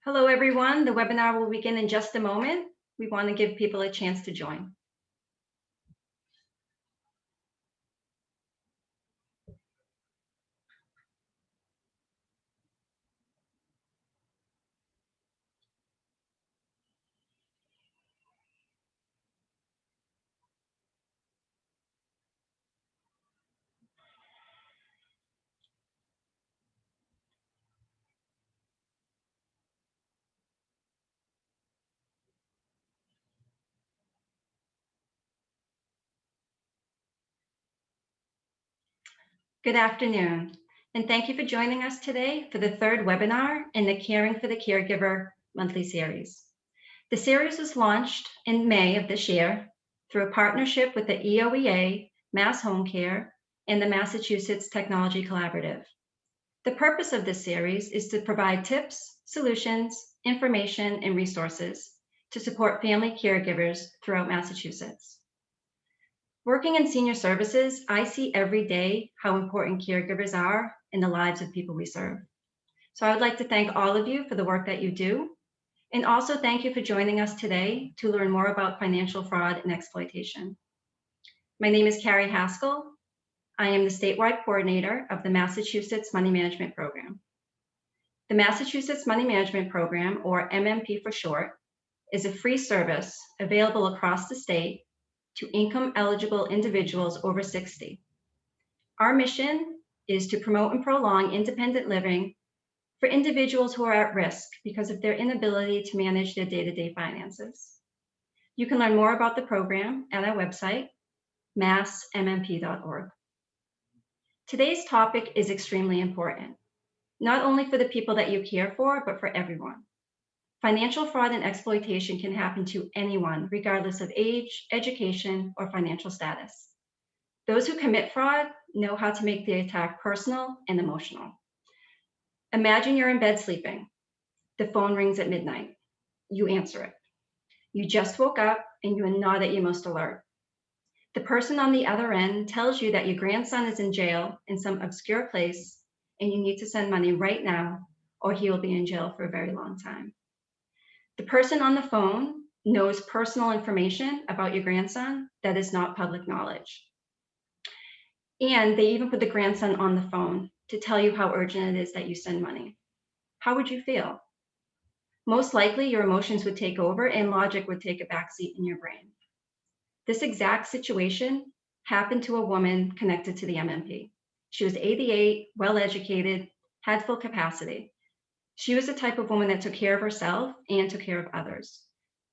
Hello, everyone. The webinar will begin in just a moment. We want to give people a chance to join. Good afternoon, and thank you for joining us today for the third webinar in the Caring for the Caregiver monthly series. The series was launched in May of this year through a partnership with the EOEA, Mass Home Care, and the Massachusetts Technology Collaborative. The purpose of this series is to provide tips, solutions, information, and resources to support family caregivers throughout Massachusetts. Working in senior services, I see every day how important caregivers are in the lives of people we serve. So I would like to thank all of you for the work that you do, and also thank you for joining us today to learn more about financial fraud and exploitation. My name is Carrie Haskell. I am the statewide coordinator of the Massachusetts Money Management Program. The Massachusetts Money Management Program, or MMP for short, is a free service available across the state to income-eligible individuals over 60. Our mission is to promote and prolong independent living for individuals who are at risk because of their inability to manage their day-to-day finances. You can learn more about the program at our website, massmmp.org. Today's topic is extremely important, not only for the people that you care for, but for everyone. Financial fraud and exploitation can happen to anyone, regardless of age, education, or financial status. Those who commit fraud know how to make the attack personal and emotional. Imagine you're in bed sleeping. The phone rings at midnight. You answer it. You just woke up and you are not at your most alert. The person on the other end tells you that your grandson is in jail in some obscure place and you need to send money right now or he will be in jail for a very long time. The person on the phone knows personal information about your grandson that is not public knowledge. And they even put the grandson on the phone to tell you how urgent it is that you send money. How would you feel? Most likely your emotions would take over and logic would take a backseat in your brain. This exact situation happened to a woman connected to the MMP. She was 88, well-educated, had full capacity. She was the type of woman that took care of herself and took care of others.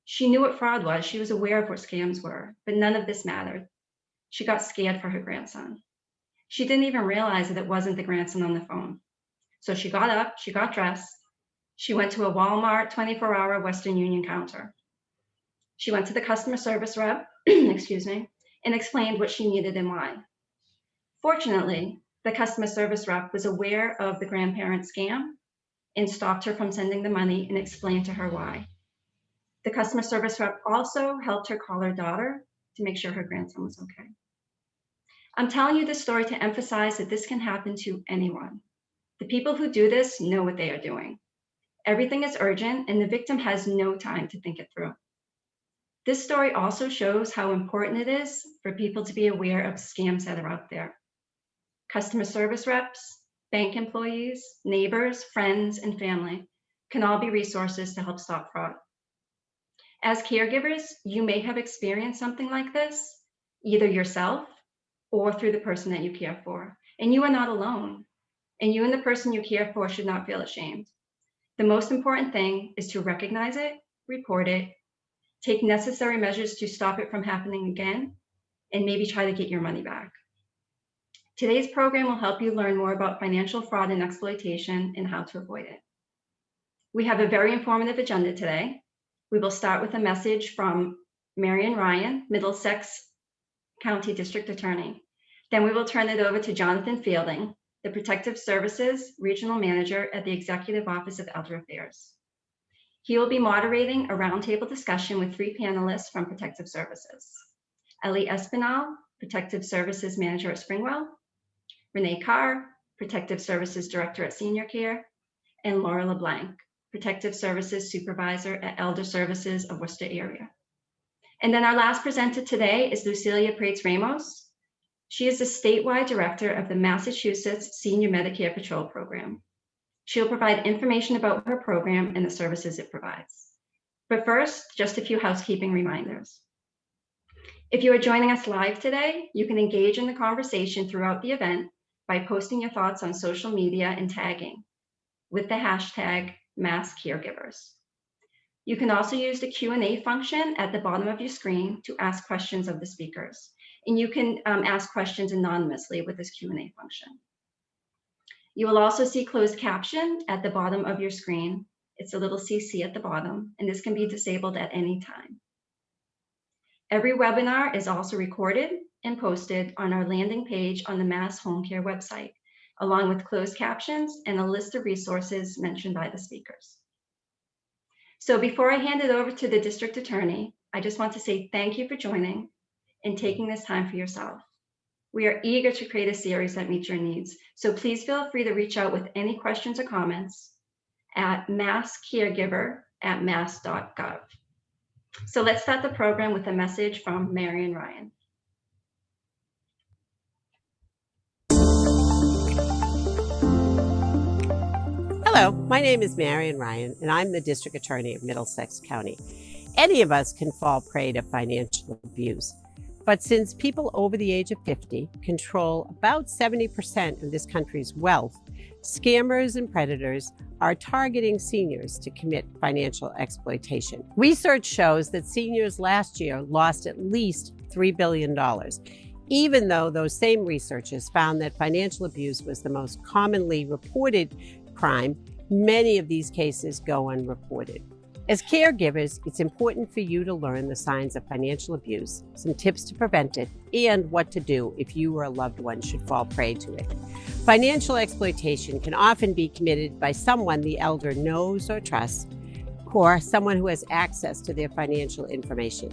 She knew what fraud was. She was aware of what scams were, but none of this mattered. She got scared for her grandson. She didn't even realize that it wasn't the grandson on the phone. So she got up, she got dressed, she went to a Walmart 24-hour Western Union counter. She went to the customer service rep, excuse me, and explained what she needed and why. Fortunately, the customer service rep was aware of the grandparent scam and stopped her from sending the money and explained to her why. The customer service rep also helped her call her daughter to make sure her grandson was okay. I'm telling you this story to emphasize that this can happen to anyone. The people who do this know what they are doing. Everything is urgent and the victim has no time to think it through. This story also shows how important it is for people to be aware of scams that are out there. Customer service reps, bank employees, neighbors, friends, and family can all be resources to help stop fraud. As caregivers, you may have experienced something like this, either yourself or through the person that you care for. And you are not alone. And you and the person you care for should not feel ashamed. The most important thing is to recognize it, report it, take necessary measures to stop it from happening again, and maybe try to get your money back. Today's program will help you learn more about financial fraud and exploitation and how to avoid it. We have a very informative agenda today. We will start with a message from Marian, Middlesex County District Attorney. Then we will turn it over to Jonathan Fielding, the Protective Services Regional Manager at the Executive Office of Elder Affairs. He will be moderating a roundtable discussion with 3 panelists from Protective Services: Elisa Espinal, Protective Services Manager at Springwell; Renee Carr, Protective Services Director at Senior Care; and Laura LeBlanc, Protective Services Supervisor at Elder Services of Worcester area. And then our last presenter today is Lucilia Prates Ramos. She is the statewide director of the Massachusetts Senior Medicare Patrol Program. She'll provide information about her program and the services it provides. But first, just a few housekeeping reminders. If you are joining us live today, you can engage in the conversation throughout the event by posting your thoughts on social media and tagging with the hashtag #MassCaregivers. You can also use the Q&A function at the bottom of your screen to ask questions of the speakers. And you can ask questions anonymously with this Q&A function. You will also see closed caption at the bottom of your screen. It's a little CC at the bottom, and this can be disabled at any time. Every webinar is also recorded and posted on our landing page on the Mass Home Care website, along with closed captions and a list of resources mentioned by the speakers. So before I hand it over to the district attorney, I just want to say thank you for joining and taking this time for yourself. We are eager to create a series that meets your needs, so please feel free to reach out with any questions or comments at masscaregiver@mass.gov. So let's start the program with a message from Marian Ryan. Hello, my name is Marian Ryan, and I'm the District Attorney of Middlesex County. Any of us can fall prey to financial abuse. But since people over the age of 50 control about 70% of this country's wealth, scammers and predators are targeting seniors to commit financial exploitation. Research shows that seniors last year lost at least $3 billion, even though those same researchers found that financial abuse was the most commonly reported crime. Many of these cases go unreported. As caregivers, it's important for you to learn the signs of financial abuse, some tips to prevent it, and what to do if you or a loved one should fall prey to it. Financial exploitation can often be committed by someone the elder knows or trusts, or someone who has access to their financial information.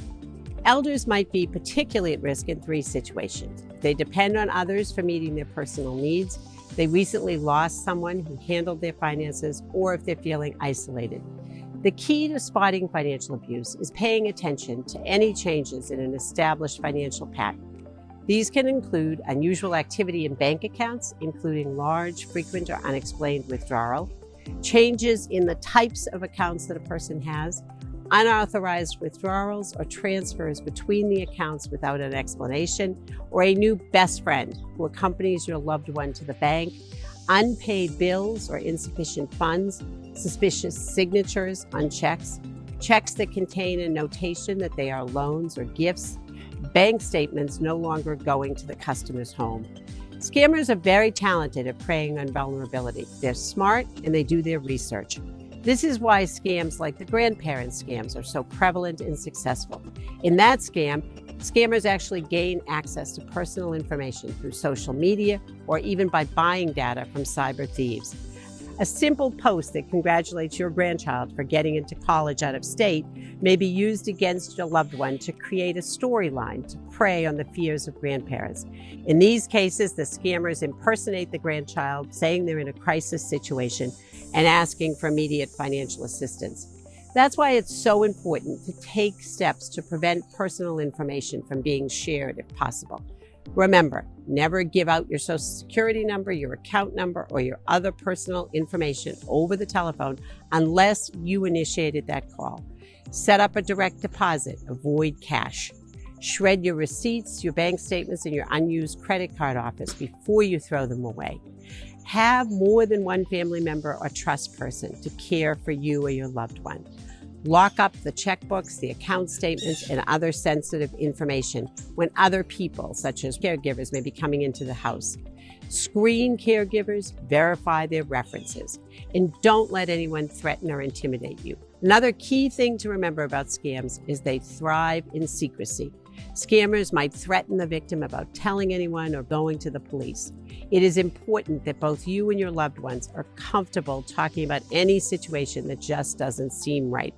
Elders might be particularly at risk in 3 situations. They depend on others for meeting their personal needs, they recently lost someone who handled their finances, or if they're feeling isolated. The key to spotting financial abuse is paying attention to any changes in an established financial pattern. These can include unusual activity in bank accounts, including large, frequent, or unexplained withdrawal, changes in the types of accounts that a person has, unauthorized withdrawals or transfers between the accounts without an explanation, or a new best friend who accompanies your loved one to the bank, unpaid bills or insufficient funds, suspicious signatures on checks, checks that contain a notation that they are loans or gifts, bank statements no longer going to the customer's home. Scammers are very talented at preying on vulnerability. They're smart and they do their research. This is why scams like the grandparent scams are so prevalent and successful. In that scam, scammers actually gain access to personal information through social media or even by buying data from cyber thieves. A simple post that congratulates your grandchild for getting into college out of state may be used against your loved one to create a storyline to prey on the fears of grandparents. In these cases, the scammers impersonate the grandchild, saying they're in a crisis situation and asking for immediate financial assistance. That's why it's so important to take steps to prevent personal information from being shared if possible. Remember, never give out your Social Security number, your account number, or your other personal information over the telephone unless you initiated that call. Set up a direct deposit, avoid cash. Shred your receipts, your bank statements, and your unused credit card offers before you throw them away. Have more than one family member or trust person to care for you or your loved one. Lock up the checkbooks, the account statements, and other sensitive information when other people, such as caregivers, may be coming into the house. Screen caregivers, verify their references, and don't let anyone threaten or intimidate you. Another key thing to remember about scams is they thrive in secrecy. Scammers might threaten the victim about telling anyone or going to the police. It is important that both you and your loved ones are comfortable talking about any situation that just doesn't seem right.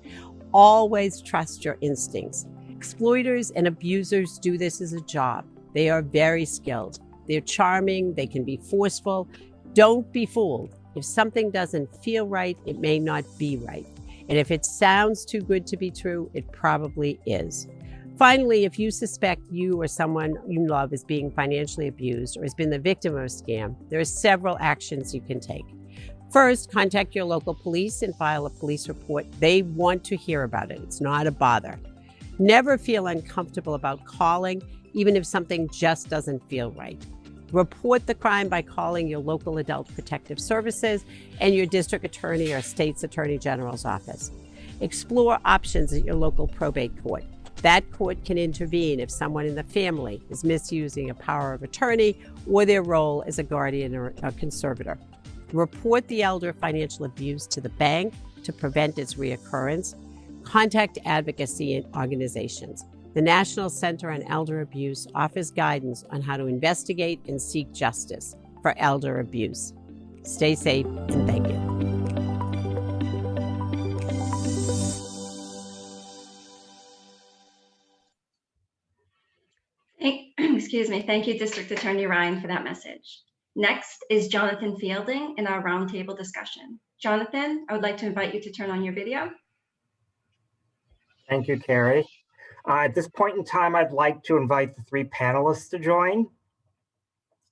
Always trust your instincts. Exploiters and abusers do this as a job. They are very skilled. They're charming. They can be forceful. Don't be fooled. If something doesn't feel right, it may not be right. And if it sounds too good to be true, it probably is. Finally, if you suspect you or someone you love is being financially abused or has been the victim of a scam, there are several actions you can take. First, contact your local police and file a police report. They want to hear about it. It's not a bother. Never feel uncomfortable about calling, even if something just doesn't feel right. Report the crime by calling your local adult protective services and your district attorney or state's attorney general's office. Explore options at your local probate court. That court can intervene if someone in the family is misusing a power of attorney or their role as a guardian or a conservator. Report the elder financial abuse to the bank to prevent its reoccurrence. Contact advocacy organizations. The National Center on Elder Abuse offers guidance on how to investigate and seek justice for elder abuse. Stay safe and thank you. Excuse me. Thank you, District Attorney Ryan, for that message. Next is Jonathan Fielding in our roundtable discussion. Jonathan, I would like to invite you to turn on your video. Thank you, Carrie. At this point in time, I'd like to invite the three panelists to join.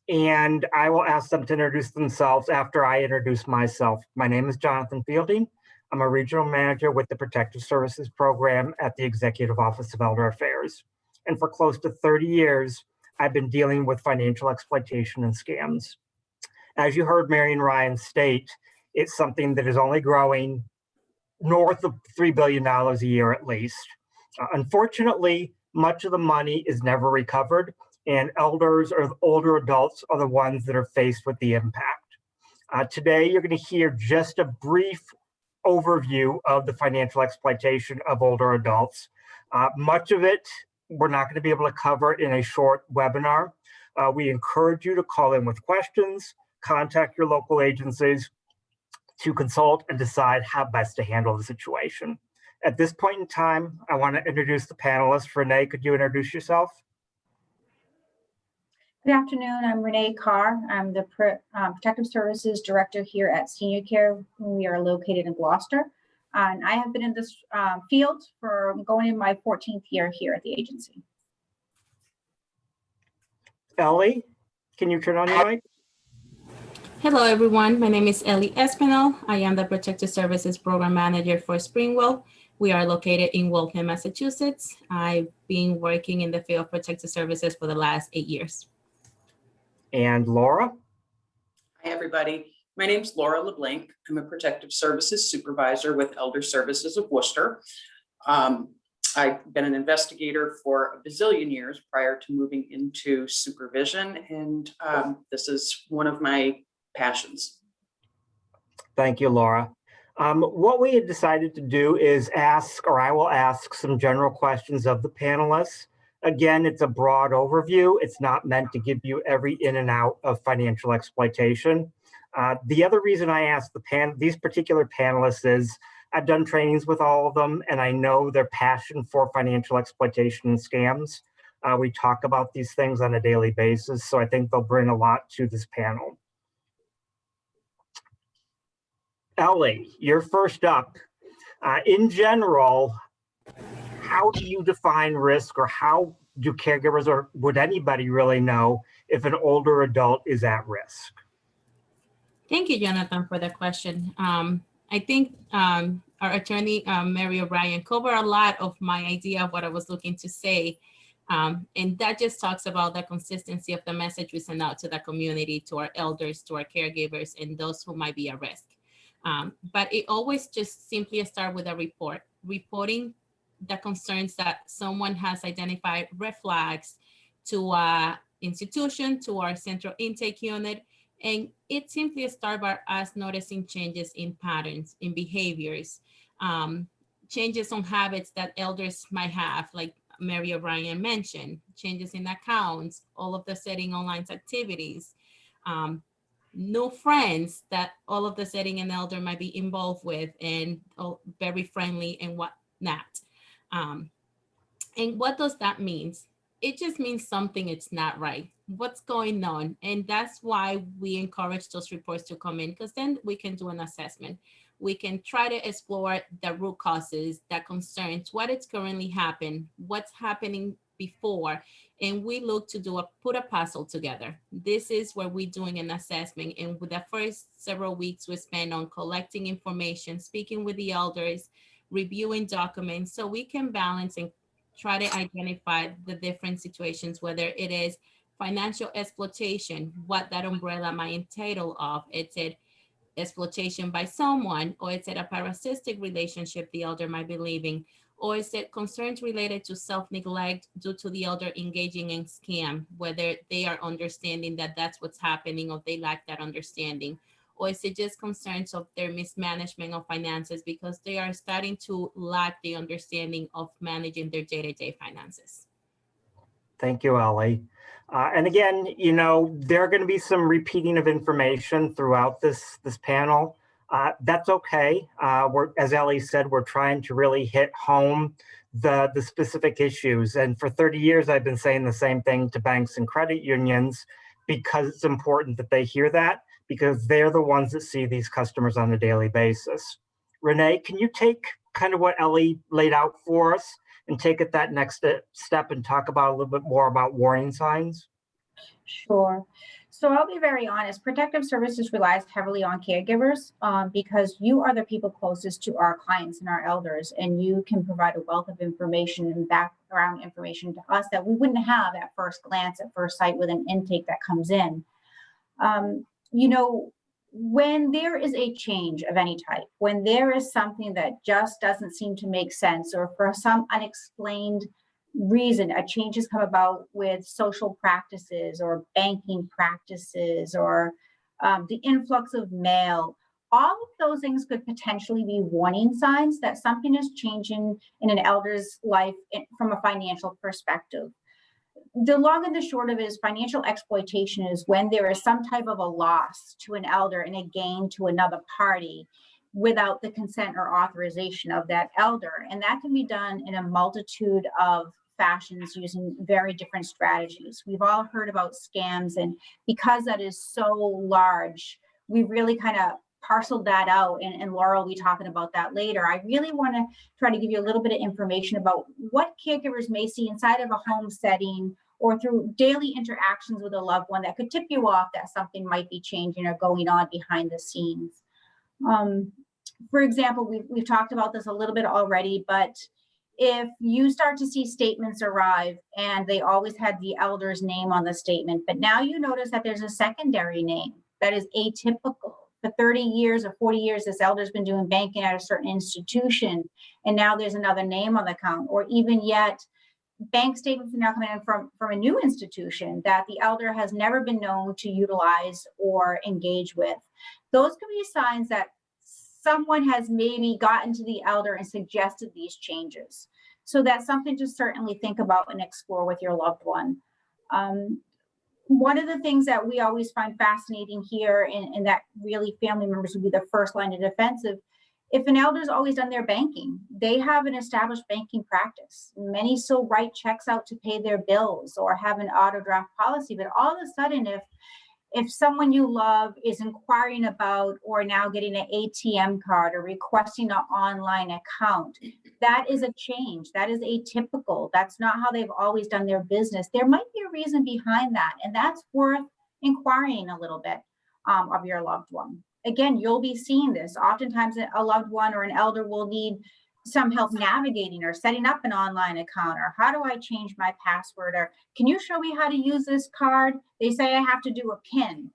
And I will ask them to introduce themselves after I introduce myself. My name is Jonathan Fielding. I'm a regional manager with the Protective Services Program at the Executive Office of Elder Affairs. And for close to 30 years, I've been dealing with financial exploitation and scams. As you heard Marian Ryan state, it's something that is only growing north of $3 billion a year at least. Unfortunately, much of the money is never recovered, and elders or older adults are the ones that are faced with the impact. Today, you're going to hear just a brief overview of the financial exploitation of older adults. Much of it we're not going to be able to cover in a short webinar. We encourage you to call in with questions, contact your local agencies to consult and decide how best to handle the situation. At this point in time, I want to introduce the panelists. Renee, could you introduce yourself? Good afternoon. I'm Renee Carr. I'm the Protective Services Director here at Senior Care. We are located in Gloucester. And I have been in this field for going in my 14th year here at the agency. Ellie, can you turn on your mic? Hello, everyone. My name is Espinal. I am the Protective Services Program Manager for Springwell. We are located in Waltham, Massachusetts. I've been working in the field of protective services for the last 8 years. And Laura? Hi, everybody. My name is Laura LeBlanc. I'm a Protective Services Supervisor with Elder Services of Worcester. I've been an investigator for a bazillion years prior to moving into supervision, and this is one of my passions. Thank you, Laura. What we had decided to do is ask, or I will ask, some general questions of the panelists. Again, it's a broad overview. It's not meant to give you every in and out of financial exploitation. The other reason I asked these particular panelists is I've done trainings with all of them, and I know their passion for financial exploitation and scams. We talk about these things on a daily basis, so I think they'll bring a lot to this panel. Ellie, you're first up. In general, how do you define risk, or how do caregivers, or would anybody really know if an older adult is at risk? Thank you, Jonathan, for the question. I think our attorney, Mary O'Brien, covered a lot of my idea of what I was looking to say. And that just talks about the consistency of the message we send out to the community, to our elders, to our caregivers, and those who might be at risk. But it always just simply starts with a report, reporting the concerns that someone has identified red flags to our institution, to our central intake unit. And it simply starts by us noticing changes in patterns, in behaviors, changes on habits that elders might have, like Mary O'Brien mentioned, changes in accounts, all of the setting online activities, new friends that all of the setting an elder might be involved with, and very friendly and whatnot. And what does that mean? it just means something it's not right. What's going on? And that's why we encourage those reports to come in, because then we can do an assessment. We can try to explore the root causes, that concerns, what is currently happening, what's happening before, and we look to put a puzzle together. This is where we're doing an assessment, and with the first several weeks we spend on collecting information, speaking with the elders, reviewing documents, so we can balance and try to identify the different situations, whether it is financial exploitation, what that umbrella might entail of. It's it exploitation by someone, or is it a parasitic relationship the elder might be living, or is it concerns related to self-neglect due to the elder engaging in scam, whether they are understanding that that's what's happening or they lack that understanding, or is it just concerns of their mismanagement of finances because they are starting to lack the understanding of managing their day-to-day finances. Thank you, Ellie. And again, there are going to be some repeating of information throughout this panel. That's okay. As Ellie said, we're trying to really hit home the specific issues. And for 30 years, I've been saying the same thing to banks and credit unions, because it's important that they hear that, because they're the ones that see these customers on a daily basis. Renee, can you take kind of what Ellie laid out for us and take it that next step and talk about a little bit more about warning signs? Sure. So I'll be very honest. Protective Services relies heavily on caregivers because you are the people closest to our clients and our elders, and you can provide a wealth of information and background information to us that we wouldn't have at first glance, at first sight, with an intake that comes in. When there is a change of any type, when there is something that just doesn't seem to make sense, or for some unexplained reason a change has come about with social practices or banking practices, or the influx of mail, all of those things could potentially be warning signs that something is changing in an elder's life from a financial perspective. The long and the short of it is, financial exploitation is when there is some type of a loss to an elder and a gain to another party without the consent or authorization of that elder. And that can be done in a multitude of fashions using very different strategies. We've all heard about scams, and because that is so large, we really kind of parceled that out, and Laura will be talking about that later. I really want to try to give you a little bit of information about what caregivers may see inside of a home setting or through daily interactions with a loved one that could tip you off that something might be changing or going on behind the scenes. For example, we've talked about this a little bit already, but if you start to see statements arrive and they always had the elder's name on the statement, but now you notice that there's a secondary name that is atypical. For 30 years or 40 years, this elder's been doing banking at a certain institution, and now there's another name on the account, or even yet bank statements are now coming in from a new institution that the elder has never been known to utilize or engage with. Those could be signs that someone has maybe gotten to the elder and suggested these changes. So that's something to certainly think about and explore with your loved one. One of the things that we always find fascinating here, and that really family members would be the first line of defense of, if an elder's always done their banking, they have an established banking practice. Many still write checks out to pay their bills or have an auto draft policy, but all of a sudden, if someone you love is inquiring about or now getting an ATM card or requesting an online account, that is a change. That is atypical. That's not how they've always done their business. There might be a reason behind that, and that's worth inquiring a little bit of your loved one. Again, you'll be seeing this. Oftentimes a loved one or an elder will need some help navigating or setting up an online account, or how do I change my password, or can you show me how to use this card? They say I have to do a PIN.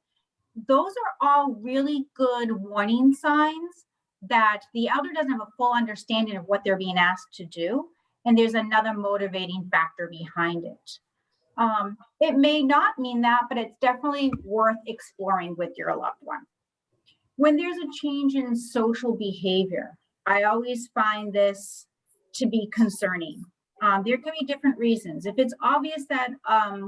Those are all really good warning signs that the elder doesn't have a full understanding of what they're being asked to do, and there's another motivating factor behind it. It may not mean that, but it's definitely worth exploring with your loved one. When there's a change in social behavior, I always find this to be concerning. There can be different reasons. If it's obvious that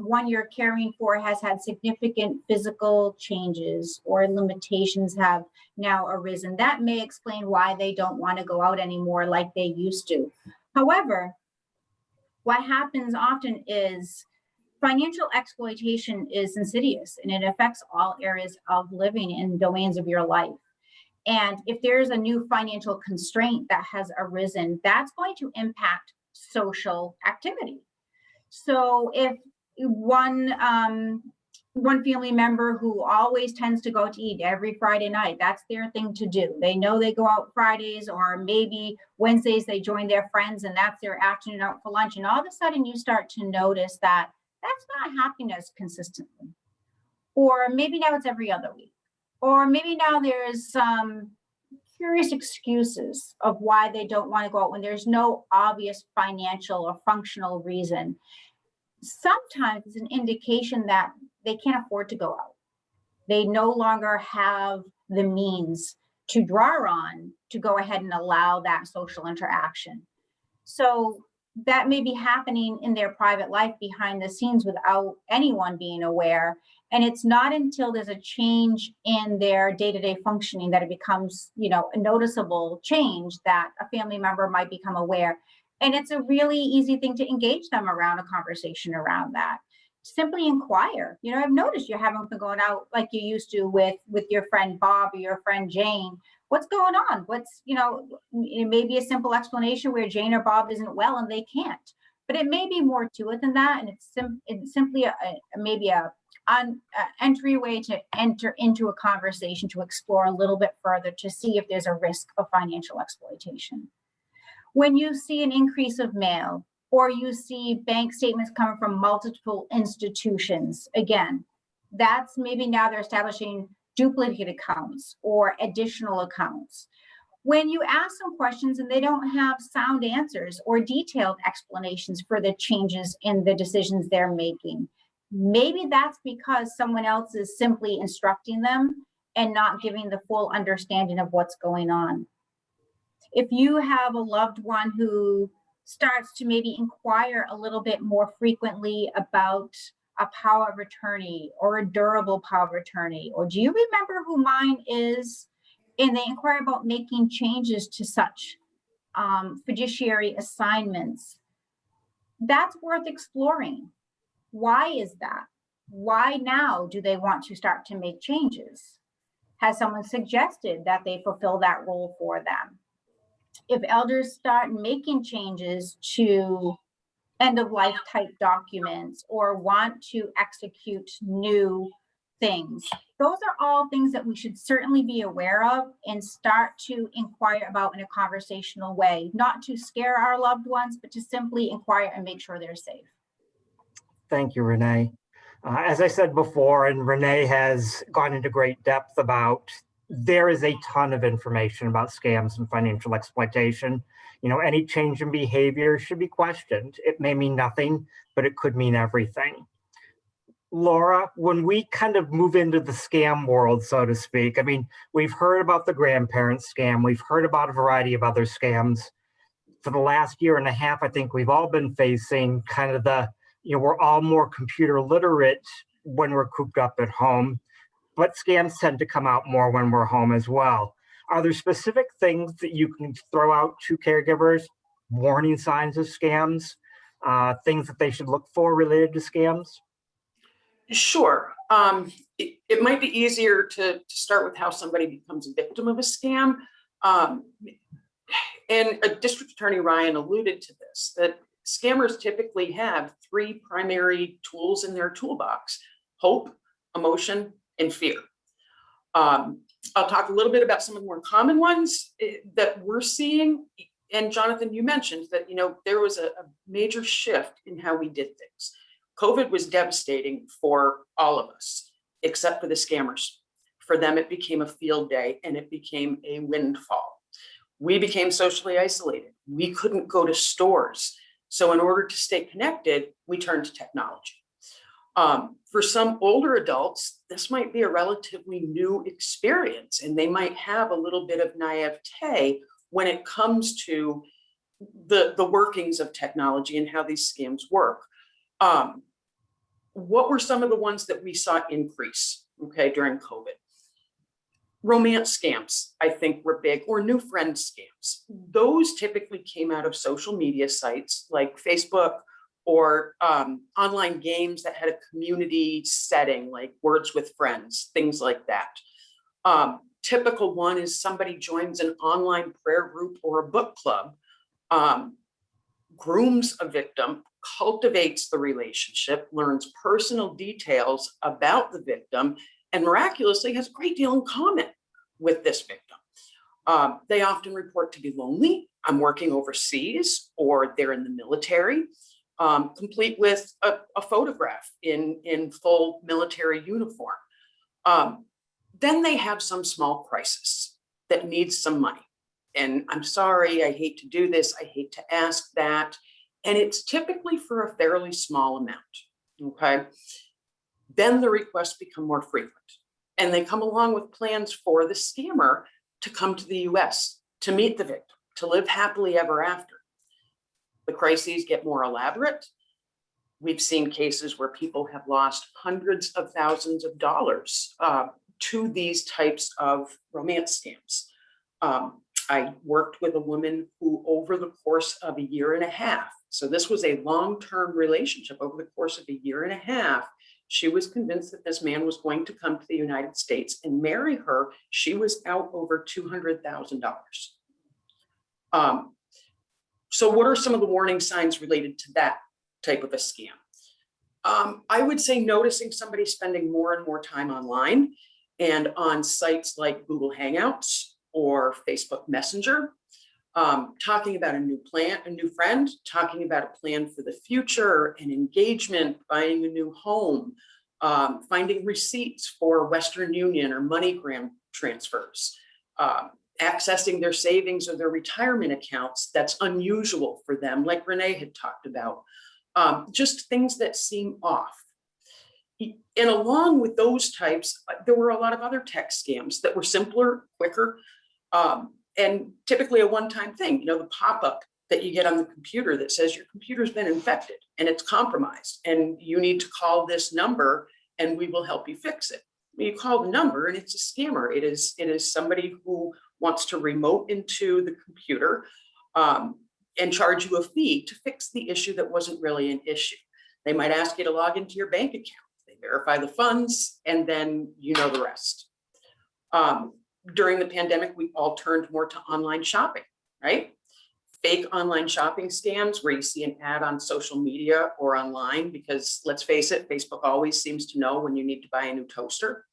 one you're caring for has had significant physical changes or limitations have now arisen, that may explain why they don't want to go out anymore like they used to. However, what happens often is Financial exploitation is insidious and it affects all areas of living and domains of your life. And if there's a new financial constraint that has arisen, that's going to impact social activity. So if one family member who always tends to go to eat every Friday night, that's their thing to do. They know they go out Fridays, or maybe Wednesdays they join their friends and that's their afternoon out for lunch. And all of a sudden you start to notice that that's not happening as consistently. Or maybe now it's every other week. Or maybe now there's some curious excuses of why they don't want to go out when there's no obvious financial or functional reason. Sometimes it's an indication that they can't afford to go out. They no longer have the means to draw on to go ahead and allow that social interaction. So that may be happening in their private life behind the scenes without anyone being aware. And it's not until there's a change in their day-to-day functioning that it becomes, a noticeable change that a family member might become aware. And it's a really easy thing to engage them around a conversation around that. Simply inquire. I've noticed you haven't been going out like you used to with your friend Bob or your friend Jane. What's going on? It may be a simple explanation where Jane or Bob isn't well and they can't, but it may be more to it than that. And it's simply maybe an entryway to enter into a conversation to explore a little bit further to see if there's a risk of financial exploitation. When you see an increase of mail, or you see bank statements coming from multiple institutions, again, that's maybe now they're establishing duplicate accounts or additional accounts. When you ask them questions and they don't have sound answers or detailed explanations for the changes in the decisions they're making, maybe that's because someone else is simply instructing them and not giving the full understanding of what's going on. If you have a loved one who starts to maybe inquire a little bit more frequently about a power of attorney or a durable power of attorney, or do you remember who mine is? And they inquire about making changes to such fiduciary assignments. That's worth exploring. Why is that? Why now do they want to start to make changes? Has someone suggested that they fulfill that role for them? If elders start making changes to end-of-life type documents or want to execute new things, those are all things that we should certainly be aware of and start to inquire about in a conversational way, not to scare our loved ones, but to simply inquire and make sure they're safe. Thank you, Renee. As I said before, and Renee has gone into great depth about, there is a ton of information about scams and financial exploitation. Any change in behavior should be questioned. It may mean nothing, but it could mean everything. Laura, when we kind of move into the scam world, so to speak, we've heard about the grandparent scam. We've heard about a variety of other scams. For the last year and a half, I think we've all been facing kind of we're all more computer literate when we're cooped up at home, but scams tend to come out more when we're home as well. Are there specific things that you can throw out to caregivers, warning signs of scams, things that they should look for related to scams? Sure. It might be easier to start with how somebody becomes a victim of a scam. And District Attorney Ryan alluded to this, that scammers typically have three primary tools in their toolbox: hope, emotion, and fear. I'll talk a little bit about some of the more common ones that we're seeing. And Jonathan, you mentioned that, there was a major shift in how we did things. COVID was devastating for all of us, except for the scammers. For them, it became a field day and it became a windfall. We became socially isolated. We couldn't go to stores. So in order to stay connected, we turned to technology. For some older adults, this might be a relatively new experience, and they might have a little bit of naivete when it comes to the workings of technology and how these scams work. What were some of the ones that we saw increase, during COVID? Romance scams, I think, were big, or new friend scams. Those typically came out of social media sites like Facebook or online games that had a community setting, like Words with Friends, things like that. Typical one is somebody joins an online prayer group or a book club, grooms a victim, cultivates the relationship, learns personal details about the victim, and miraculously has a great deal in common with this victim. They often report to be lonely. I'm working overseas, or they're in the military, complete with a photograph in full military uniform. Then they have some small crisis that needs some money. And I'm sorry, I hate to do this. I hate to ask that. And it's typically for a fairly small amount, okay? Then the requests become more frequent. And they come along with plans for the scammer to come to the US, to meet the victim, to live happily ever after. The crises get more elaborate. We've seen cases where people have lost hundreds of thousands of dollars to these types of romance scams. I worked with a woman who, over the course of a year and a half, so this was a long-term relationship, over the course of a year and a half, she was convinced that this man was going to come to the United States and marry her. She was out over $200,000. So what are some of the warning signs related to that type of a scam? I would say noticing somebody spending more and more time online and on sites like Google Hangouts or Facebook Messenger, talking about a new friend, talking about a plan for the future, an engagement, buying a new home, finding receipts for Western Union or MoneyGram transfers, accessing their savings or their retirement accounts that's unusual for them, like Renee had talked about, just things that seem off. And along with those types, there were a lot of other tech scams that were simpler, quicker, and typically a one-time thing. You know, the pop-up that you get on the computer that says your computer's been infected and it's compromised and you need to call this number and we will help you fix it. You call the number and it's a scammer. It is somebody who wants to remote into the computer and charge you a fee to fix the issue that wasn't really an issue. They might ask you to log into your bank account. They verify the funds, and then you know the rest. During the pandemic, we all turned more to online shopping, right? Fake online shopping scams where you see an ad on social media or online, because let's face it, Facebook always seems to know when you need to buy a new toaster.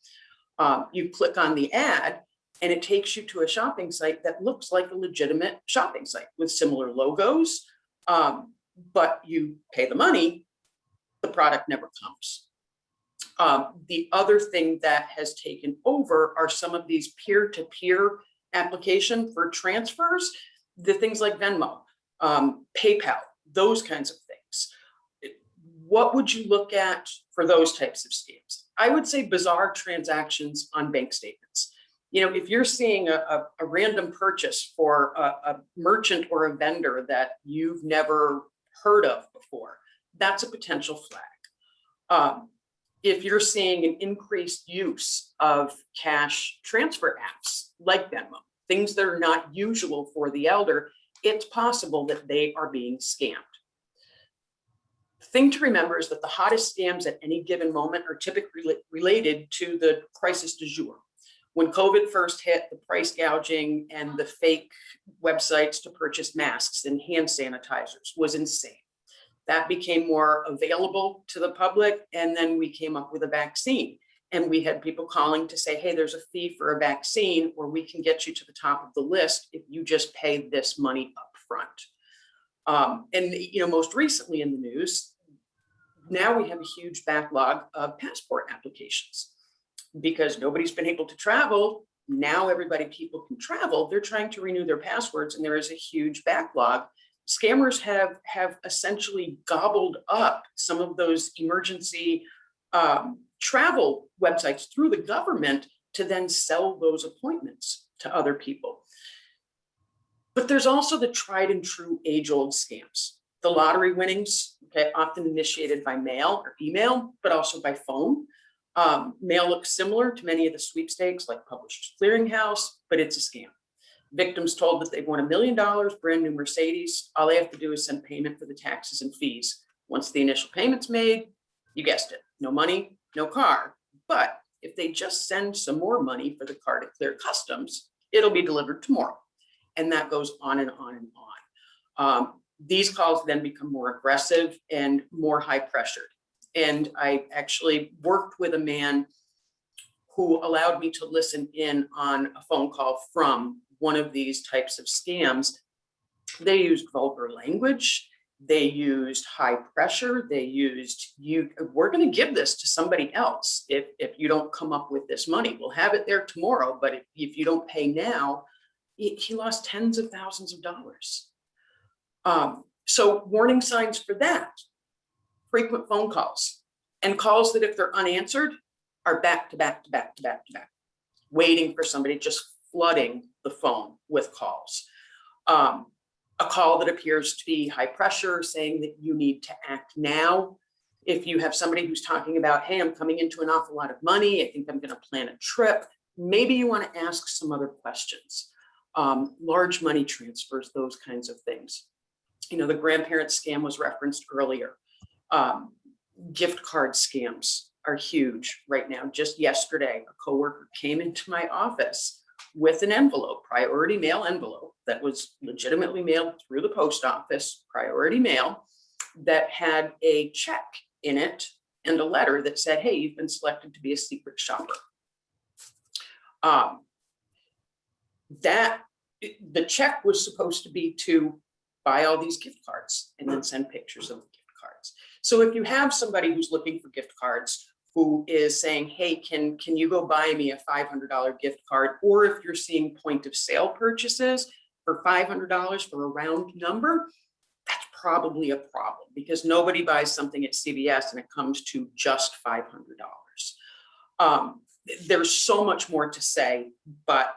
You click on the ad and it takes you to a shopping site that looks like a legitimate shopping site with similar logos, but you pay the money, the product never comes. The other thing that has taken over are some of these peer-to-peer application for transfers, the things like Venmo, PayPal, those kinds of things. What would you look at for those types of scams? I would say bizarre transactions on bank statements. You know, if you're seeing a random purchase for a merchant or a vendor that you've never heard of before, that's a potential flag. If you're seeing an increased use of cash transfer apps like Venmo, things that are not usual for the elder, it's possible that they are being scammed. The thing to remember is that the hottest scams at any given moment are typically related to the crisis du jour. When COVID first hit, the price gouging and the fake websites to purchase masks and hand sanitizers was insane. That became more available to the public, and then we came up with a vaccine. And we had people calling to say, hey, there's a fee for a vaccine, or we can get you to the top of the list if you just pay this money up front. And you know, most recently in the news, now we have a huge backlog of passport applications because nobody's been able to travel. Now people can travel. They're trying to renew their passwords, and there is a huge backlog. Scammers have essentially gobbled up some of those emergency travel websites through the government to then sell those appointments to other people. But there's also the tried and true age-old scams. The lottery winnings, okay, often initiated by mail or email, but also by phone. Mail looks similar to many of the sweepstakes like Publishers Clearinghouse, but it's a scam. Victims told that they've won $1 million, brand new Mercedes. All they have to do is send payment for the taxes and fees Once the initial payment's made, you guessed it, no money, no car. But if they just send some more money for the car to clear customs, it'll be delivered tomorrow. And that goes on and on and on. These calls then become more aggressive and more high pressured. And I actually worked with a man who allowed me to listen in on a phone call from one of these types of scams. They used vulgar language. They used high pressure. They used, we're going to give this to somebody else. If you don't come up with this money, we'll have it there tomorrow. But if you don't pay now, he lost tens of thousands of dollars. So warning signs for that: frequent phone calls, and calls that if they're unanswered are back to back to back to back to back, waiting for somebody, just flooding the phone with calls. A call that appears to be high pressure, saying that you need to act now. If you have somebody who's talking about, hey, I'm coming into an awful lot of money, I think I'm going to plan a trip, maybe you want to ask some other questions. Large money transfers, those kinds of things. You know, the grandparent scam was referenced earlier. Gift card scams are huge right now. Just yesterday, a coworker came into my office with an envelope, priority mail envelope, that was legitimately mailed through the post office, priority mail, that had a check in it and a letter that said, hey, you've been selected to be a secret shopper. The check was supposed to be to buy all these gift cards and then send pictures of the gift cards. So if you have somebody who's looking for gift cards, who is saying, hey, can you go buy me a $500 gift card? Or if you're seeing point of sale purchases for $500 for a round number, that's probably a problem, because nobody buys something at CVS and it comes to just $500. There's so much more to say, but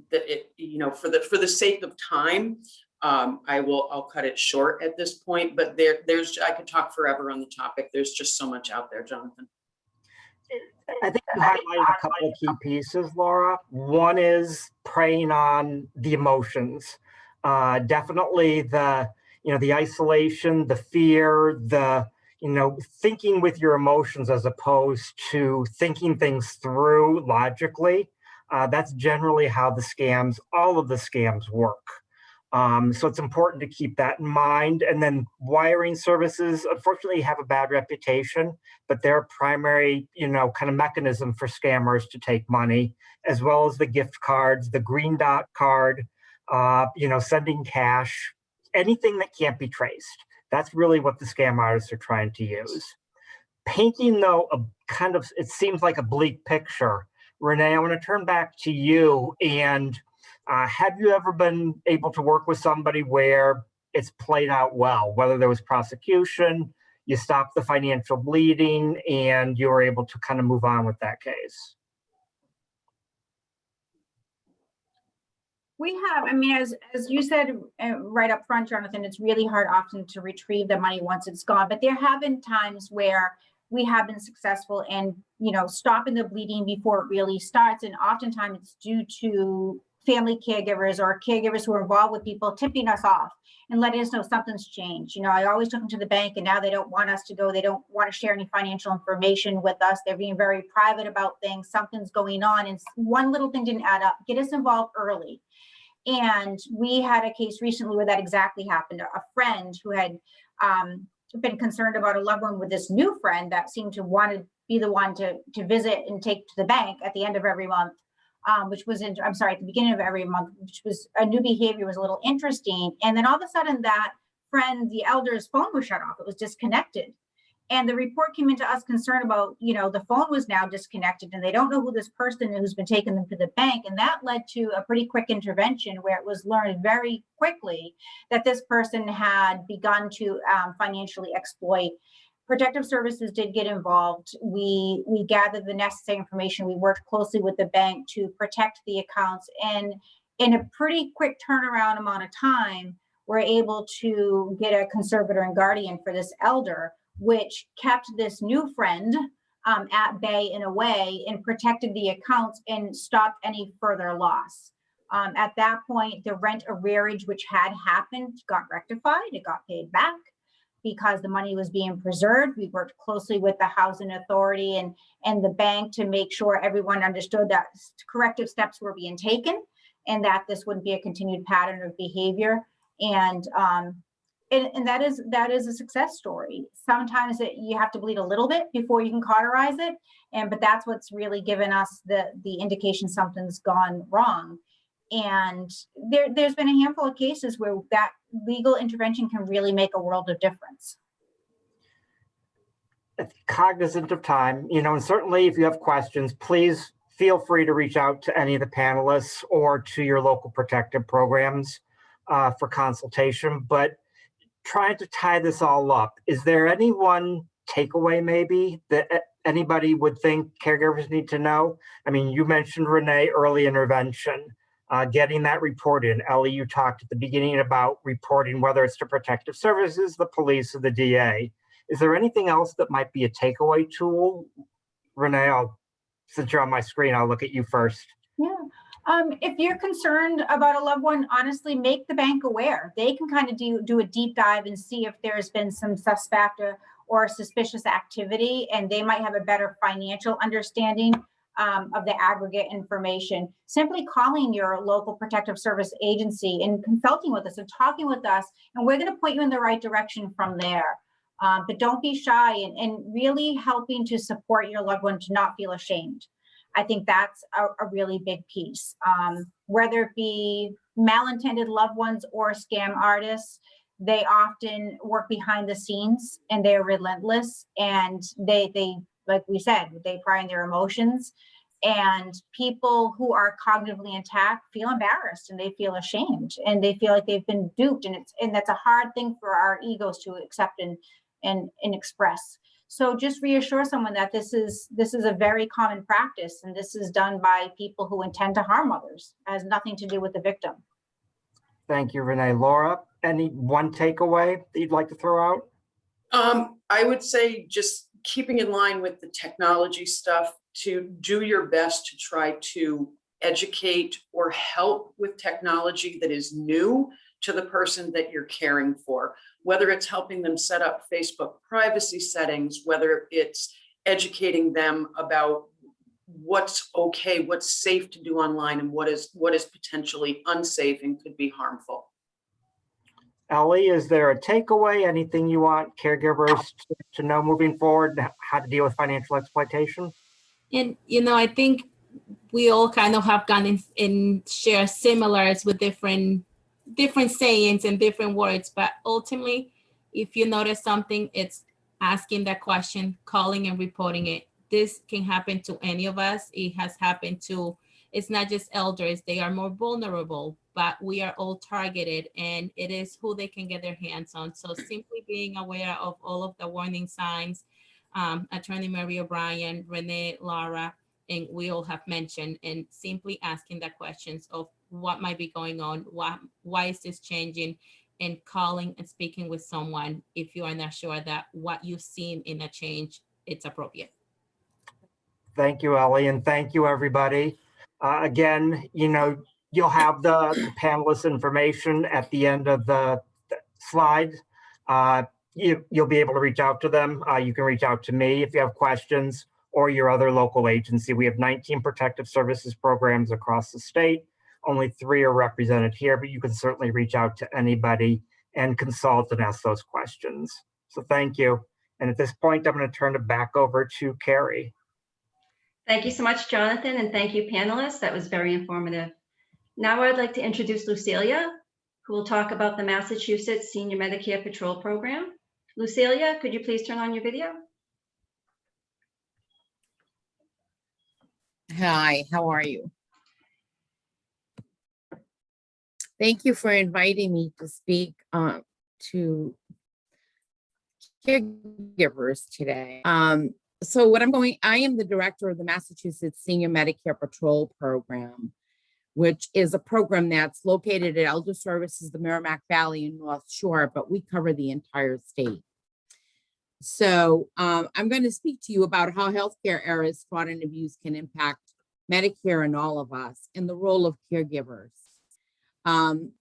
for the sake of time, I'll cut it short at this point. But I could talk forever on the topic. There's just so much out there, Jonathan. I think you highlighted a couple of key pieces, Laura. One is preying on the emotions. Definitely the isolation, the fear, thinking with your emotions as opposed to thinking things through logically. That's generally how all of the scams work. So it's important to keep that in mind. And then wiring services, unfortunately, have a bad reputation, but they're a primary, kind of mechanism for scammers to take money, as well as the gift cards, the green dot card, sending cash, anything that can't be traced. That's really what the scam artists are trying to use. Painting, though, it seems like a bleak picture. Renee, I want to turn back to you. And have you ever been able to work with somebody where it's played out well, whether there was prosecution, you stopped the financial bleeding, and you were able to kind of move on with that case? We have, as you said right up front, Jonathan, it's really hard often to retrieve the money once it's gone, but there have been times where we have been successful in, stopping the bleeding before it really starts. And oftentimes it's due to family caregivers or caregivers who are involved with people tipping us off and letting us know something's changed. I always took them to the bank and now they don't want us to go. They don't want to share any financial information with us. They're being very private about things. Something's going on and one little thing didn't add up. Get us involved early. And we had a case recently where that exactly happened. A friend who had been concerned about a loved one with this new friend that seemed to want to be the one to visit and take to the bank at the end of every month. At the beginning of every month, which was a new behavior, was a little interesting. And then all of a sudden that friend, the elder's phone was shut off. It was disconnected. And the report came into us concerned about, the phone was now disconnected and they don't know who this person is who's been taking them to the bank. And that led to a pretty quick intervention where it was learned very quickly that this person had begun to financially exploit. Protective Services did get involved. We gathered the necessary information. We worked closely with the bank to protect the accounts. And in a pretty quick turnaround amount of time, we're able to get a conservator and guardian for this elder, which kept this new friend at bay in a way and protected the accounts and stopped any further loss. At that point, the rent arrearage, which had happened, got rectified. It got paid back because the money was being preserved. We worked closely with the housing authority and the bank to make sure everyone understood that corrective steps were being taken and that this wouldn't be a continued pattern of behavior. And that is a success story. Sometimes you have to bleed a little bit before you can cauterize it. But that's what's really given us the indication something's gone wrong. And there's been a handful of cases where that legal intervention can really make a world of difference. Cognizant of time, and certainly if you have questions, please feel free to reach out to any of the panelists or to your local protective programs for consultation. But trying to tie this all up, is there any one takeaway maybe that anybody would think caregivers need to know? I mean, you mentioned, Renee, early intervention, getting that report in. Ellie, you talked at the beginning about reporting, whether it's to protective services, the police, or the DA. Is there anything else that might be a takeaway tool? Renee, since you're on my screen, I'll look at you first. Yeah. If you're concerned about a loved one, honestly, make the bank aware. They can kind of do a deep dive and see if there's been some suspect or suspicious activity, and they might have a better financial understanding of the aggregate information. Simply calling your local protective service agency and consulting with us and talking with us, and we're going to point you in the right direction from there. But don't be shy and really helping to support your loved one to not feel ashamed. I think that's a really big piece. Whether it be malintended loved ones or scam artists, they often work behind the scenes and they're relentless, and they like we said, they pry on their emotions, and people who are cognitively intact feel embarrassed and they feel ashamed and they feel like they've been duped, and that's a hard thing for our egos to accept and express. So just reassure someone that this is a very common practice, and this is done by people who intend to harm others. It has nothing to do with the victim. Thank you, Renee. Laura, any one takeaway that you'd like to throw out? I would say just keeping in line with the technology stuff, to do your best to try to educate or help with technology that is new to the person that you're caring for, whether it's helping them set up Facebook privacy settings, whether it's educating them about what's okay, what's safe to do online, and what is potentially unsafe and could be harmful. Ellie, is there a takeaway? Anything you want caregivers to know moving forward, how to deal with financial exploitation? And, I think we all kind of have gone in share similars with different sayings and different words, but ultimately, if you notice something, it's asking that question, calling and reporting it. This can happen to any of us. It has happened to, it's not just elders, they are more vulnerable, but we are all targeted, and it is who they can get their hands on. So simply being aware of all of the warning signs, Attorney Mary O'Brien, Renee, Laura, and we all have mentioned, and simply asking the questions of what might be going on, why is this changing, and calling and speaking with someone if you are not sure that what you've seen in a change, it's appropriate. Thank you, Ellie, and thank you, everybody. Again, you'll have the panelists' information at the end of the slide. You'll be able to reach out to them. You can reach out to me if you have questions, or your other local agency. We have 19 protective services programs across the state. Only 3 are represented here, but you can certainly reach out to anybody and consult and ask those questions. So thank you. And at this point, I'm going to turn it back over to Carrie. Thank you so much, Jonathan, and thank you, panelists. That was very informative. Now I'd like to introduce Lucilia, who will talk about the Massachusetts Senior Medicare Patrol Program. Lucilia, could you please turn on your video? Hi, how are you? Thank you for inviting me to speak to caregivers today. So I am the director of the Massachusetts Senior Medicare Patrol Program, which is a program that's located at Elder Services, the Merrimack Valley and North Shore, but we cover the entire state. So I'm going to speak to you about how healthcare errors, fraud, and abuse can impact Medicare and all of us, and the role of caregivers.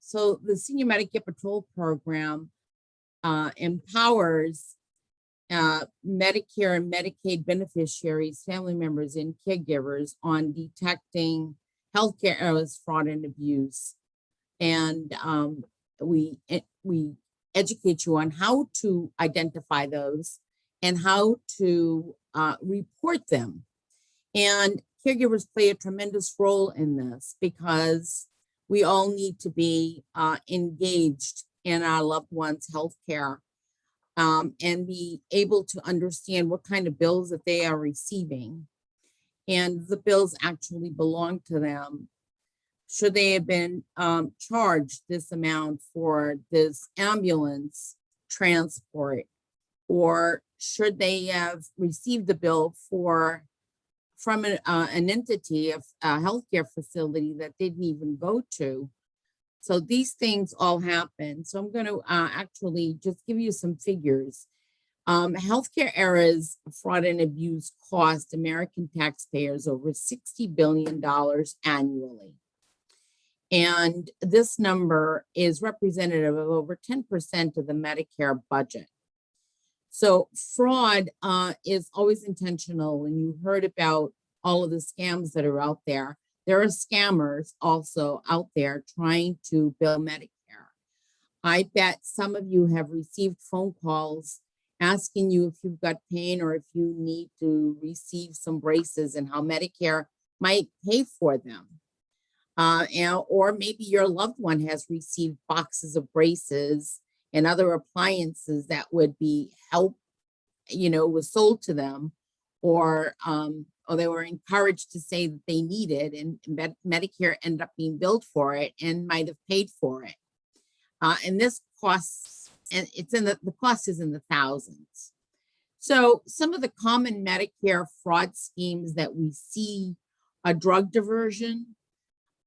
So the Senior Medicare Patrol Program empowers Medicare and Medicaid beneficiaries, family members, and caregivers on detecting healthcare errors, fraud, and abuse. And we educate you on how to identify those and how to report them. And caregivers play a tremendous role in this because we all need to be engaged in our loved ones' healthcare and be able to understand what kind of bills that they are receiving. And the bills actually belong to them. Should they have been charged this amount for this ambulance transport, or should they have received the bill from an entity of a healthcare facility that didn't even go to? So these things all happen. So I'm going to actually just give you some figures. Healthcare errors, fraud, and abuse cost American taxpayers over $60 billion annually. And this number is representative of over 10% of the Medicare budget. So fraud is always intentional. And you heard about all of the scams that are out there. There are scammers also out there trying to bill Medicare. I bet some of you have received phone calls asking you if you've got pain or if you need to receive some braces and how Medicare might pay for them. Or maybe your loved one has received boxes of braces and other appliances that would be was sold to them, or they were encouraged to say that they needed, and Medicare ended up being billed for it and might have paid for it. And this costs, and the cost is in the thousands. So some of the common Medicare fraud schemes that we see are drug diversion,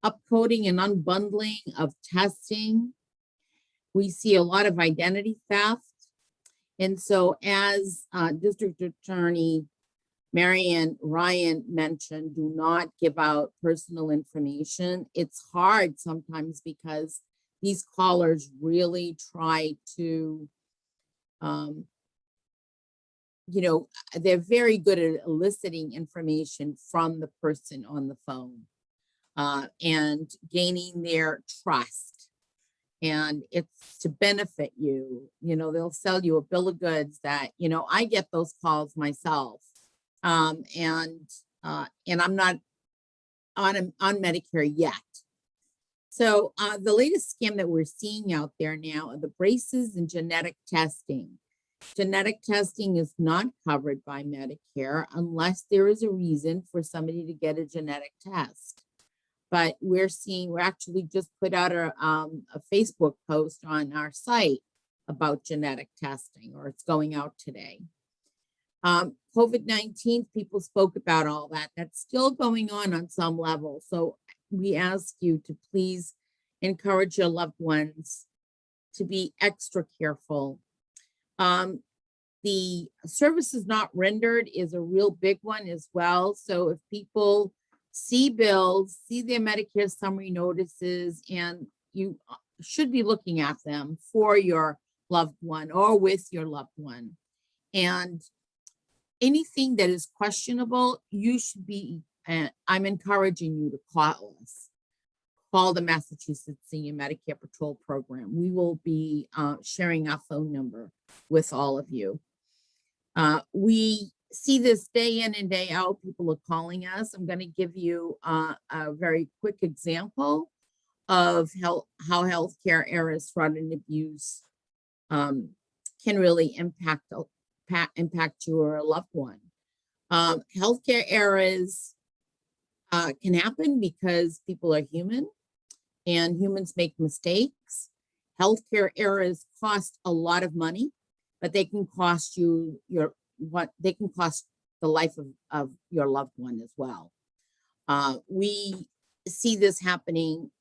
upcoding and unbundling of testing. We see a lot of identity theft. And so as District Attorney Marian Ryan mentioned, do not give out personal information. It's hard sometimes because these callers really try to, they're very good at eliciting information from the person on the phone and gaining their trust. And it's to benefit you. They'll sell you a bill of goods that, I get those calls myself. And I'm not on Medicare yet. So the latest scam that we're seeing out there now are the braces and genetic testing. Genetic testing is not covered by Medicare unless there is a reason for somebody to get a genetic test. But we're actually just put out a Facebook post on our site about genetic testing, or it's going out today. COVID-19, people spoke about all that. That's still going on some level. So we ask you to please encourage your loved ones to be extra careful. The services not rendered is a real big one as well. So if people see bills, see their Medicare summary notices, and you should be looking at them for your loved one or with your loved one. And anything that is questionable, you should be, I'm encouraging you to call us. Call the Massachusetts Senior Medicare Patrol Program. We will be sharing our phone number with all of you. We see this day in and day out. People are calling us. I'm going to give you a very quick example of how healthcare errors, fraud, and abuse can really impact your loved one. Healthcare errors can happen because people are human and humans make mistakes. Healthcare errors cost a lot of money, but they can cost you they can cost the life of your loved one as well. We see this happening,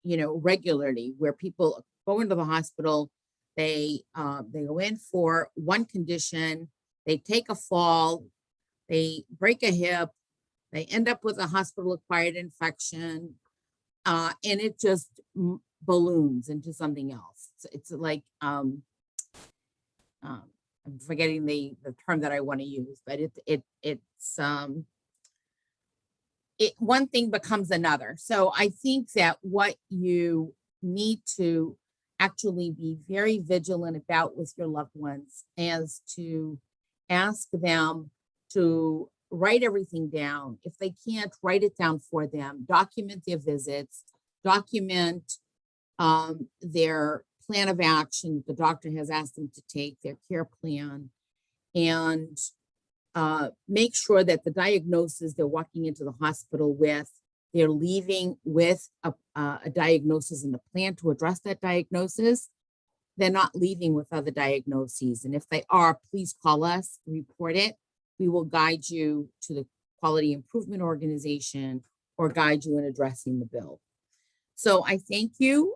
regularly, where people go into the hospital, they go in for one condition, they take a fall, they break a hip, they end up with a hospital-acquired infection, and it just balloons into something else. It's like, I'm forgetting the term that I want to use, but one thing becomes another. So I think that what you need to actually be very vigilant about with your loved ones is to ask them to write everything down. If they can't, write it down for them, document their visits, document their plan of action the doctor has asked them to take, their care plan, and make sure that the diagnosis they're walking into the hospital with, they're leaving with a diagnosis in the plan to address that diagnosis. They're not leaving with other diagnoses. And if they are, please call us, report it. We will guide you to the quality improvement organization or guide you in addressing the bill. So I thank you.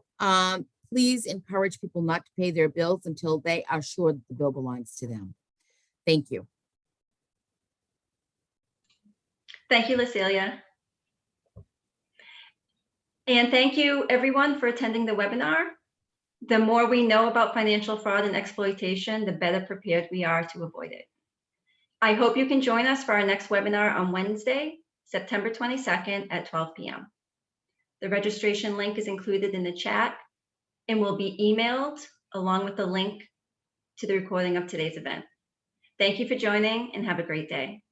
Please encourage people not to pay their bills until they are sure that the bill belongs to them. Thank you. Thank you, Lucilia. And thank you everyone for attending the webinar. The more we know about financial fraud and exploitation, the better prepared we are to avoid it. I hope you can join us for our next webinar on Wednesday, September 22nd at 12 p.m. The registration link is included in the chat and will be emailed along with the link to the recording of today's event. Thank you for joining and have a great day.